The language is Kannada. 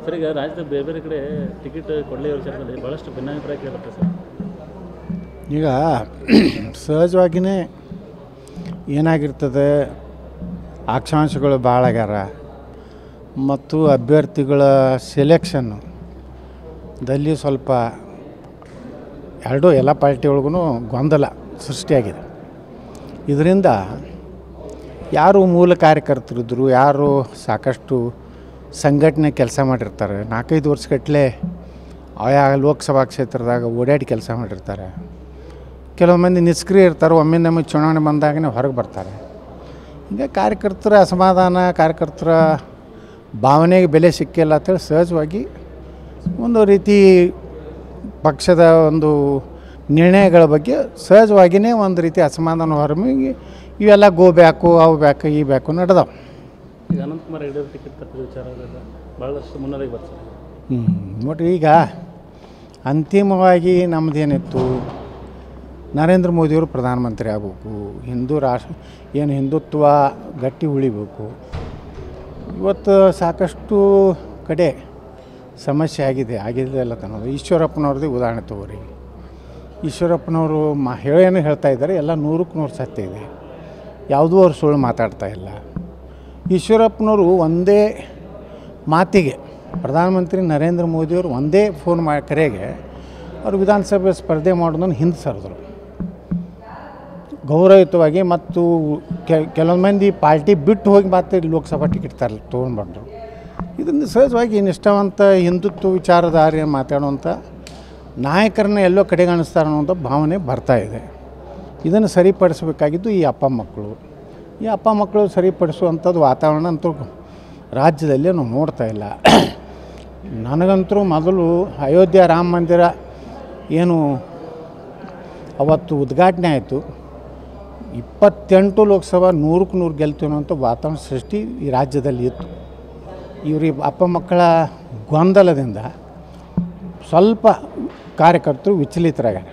ಸರ್, ಈಗ ರಾಜ್ಯದ ಬೇರೆ ಬೇರೆ ಕಡೆ ಟಿಕೆಟ್ ಕೊಡಲಿ ವಿಚಾರದಲ್ಲಿ ಭಾಳಷ್ಟು ಭಿನ್ನಾಭಿಪ್ರಾಯ ಕೇಳುತ್ತೆ ಸರ್. ಈಗ ಸಹಜವಾಗಿಯೇ ಏನಾಗಿರ್ತದೆ, ಆಕಾಂಕ್ಷಿಗಳು ಭಾಳ ಆಗ್ಯಾರ ಮತ್ತು ಅಭ್ಯರ್ಥಿಗಳ ಸೆಲೆಕ್ಷನ್ನು ದಲ್ಲಿ ಸ್ವಲ್ಪ ಎಲ್ಲ ಪಾರ್ಟಿ ಒಳಗೂ ಗೊಂದಲ ಸೃಷ್ಟಿಯಾಗಿದೆ. ಇದರಿಂದ ಯಾರು ಮೂಲ ಕಾರ್ಯಕರ್ತರಿದ್ದರು, ಯಾರು ಸಾಕಷ್ಟು ಸಂಘಟನೆ ಕೆಲಸ ಮಾಡಿರ್ತಾರೆ, 4-5 ವರ್ಷಗಟ್ಟಲೆ ಆಯಾ ಲೋಕಸಭಾ ಕ್ಷೇತ್ರದಾಗ ಓಡಾಡಿ ಕೆಲಸ ಮಾಡಿರ್ತಾರೆ. ಕೆಲವು ಮಂದಿ ನಿಷ್ಕ್ರಿಯ ಇರ್ತಾರೆ, ಒಮ್ಮೆ ಚುನಾವಣೆ ಬಂದಾಗನೇ ಹೊರಗೆ ಬರ್ತಾರೆ. ಹೀಗೆ ಕಾರ್ಯಕರ್ತರ ಅಸಮಾಧಾನ, ಕಾರ್ಯಕರ್ತರ ಭಾವನೆಗೆ ಬೆಲೆ ಸಿಕ್ಕಿಲ್ಲ ಅಂತೇಳಿ ಸಹಜವಾಗಿ ಒಂದು ರೀತಿ ಪಕ್ಷದ ಒಂದು ನಿರ್ಣಯಗಳ ಬಗ್ಗೆ ಸಹಜವಾಗಿಯೇ ಒಂದು ರೀತಿ ಅಸಮಾಧಾನ ಹೊರಮಿಗಿ ಇವೆಲ್ಲ ಗೋ ಬ್ಯಾಕು, ಅವು ಬ್ಯಾಕು, ಈ ಬ್ಯಾಕು ನಡೆದವು. ಈಗ ಅನಂತಕುಮಾರ್ ಹೆಗಡೆ ಟಿಕೆಟ್ ತಪ್ಪಿದ ವಿಚಾರ ಭಾಳಷ್ಟು ಮುನ್ನಡೆಗೆ ಬರ್ತಾರೆ. ನೋಡಿರಿ, ಈಗ ಅಂತಿಮವಾಗಿ ನಮ್ಮದೇನಿತ್ತು, ನರೇಂದ್ರ ಮೋದಿಯವರು ಪ್ರಧಾನಮಂತ್ರಿ ಆಗಬೇಕು, ಹಿಂದುತ್ವ ಗಟ್ಟಿ ಉಳಿಬೇಕು. ಇವತ್ತು ಸಾಕಷ್ಟು ಕಡೆ ಸಮಸ್ಯೆ ಆಗಿದೆ ಎಲ್ಲ ತನ್ನೋದು. ಈಶ್ವರಪ್ಪನವ್ರದ್ದು ಉದಾಹರಣೆ ತಗೋರಿ. ಈಶ್ವರಪ್ಪನವರು ಏನು ಹೇಳ್ತಾ ಇದ್ದಾರೆ ಎಲ್ಲ 100ಕ್ಕೆ 100 ಸತ್ಯ ಇದೆ. ಯಾವುದೂ ಅವ್ರು ಸುಳ್ಳು ಮಾತಾಡ್ತಾ ಇಲ್ಲ. ಈಶ್ವರಪ್ಪನವರು ಒಂದೇ ಮಾತಿಗೆ ಪ್ರಧಾನಮಂತ್ರಿ ನರೇಂದ್ರ ಮೋದಿಯವರು ಒಂದೇ ಫೋನ್ ಕರೆಗೆ ಅವರು ವಿಧಾನಸಭೆ ಸ್ಪರ್ಧೆ ಮಾಡೋದನ್ನು ಹಿಂದೆ ಸರಿದ್ರು ಗೌರವಯುತವಾಗಿ. ಮತ್ತು ಕೆಲವೊಂದು ಮಂದಿ ಪಾರ್ಟಿ ಬಿಟ್ಟು ಹೋಗಿ ಮತ್ತೆ ಲೋಕಸಭಾ ಟಿಕೆಟ್ ತೊಗೊಂಡ್ಬಂದರು. ಇದನ್ನು ಸಹಜವಾಗಿ ನಿಷ್ಠಾವಂತ ಹಿಂದುತ್ವ ವಿಚಾರಧಾರೆ ಮಾತಾಡುವಂಥ ನಾಯಕರನ್ನ ಎಲ್ಲೋ ಕಡೆಗಣಿಸ್ತಾರೆ ಅನ್ನೋಂಥ ಭಾವನೆ ಬರ್ತಾಯಿದೆ. ಇದನ್ನು ಸರಿಪಡಿಸಬೇಕಾಗಿದ್ದು ಈ ಅಪ್ಪ ಮಕ್ಕಳು ಸರಿಪಡಿಸುವಂಥದ್ದು ವಾತಾವರಣ ಅಂತೂ ರಾಜ್ಯದಲ್ಲಿ ನಾವು ನೋಡ್ತಾ ಇಲ್ಲ. ನನಗಂತೂ ಮೊದಲು ಅಯೋಧ್ಯೆ ರಾಮ ಮಂದಿರ ಏನು ಅವತ್ತು ಉದ್ಘಾಟನೆ ಆಯಿತು, 28 ಲೋಕಸಭಾ 100ಕ್ಕೆ 100 ಗೆಲ್ತೀವಿ ಅನ್ನೋಂಥ ವಾತಾವರಣ ಸೃಷ್ಟಿ ಈ ರಾಜ್ಯದಲ್ಲಿ ಇತ್ತು. ಇವ್ರಿಗೆ ಅಪ್ಪ ಮಕ್ಕಳ ಗೊಂದಲದಿಂದ ಸ್ವಲ್ಪ ಕಾರ್ಯಕರ್ತರು ವಿಚಲಿತರಾಗ್ಯಾರ.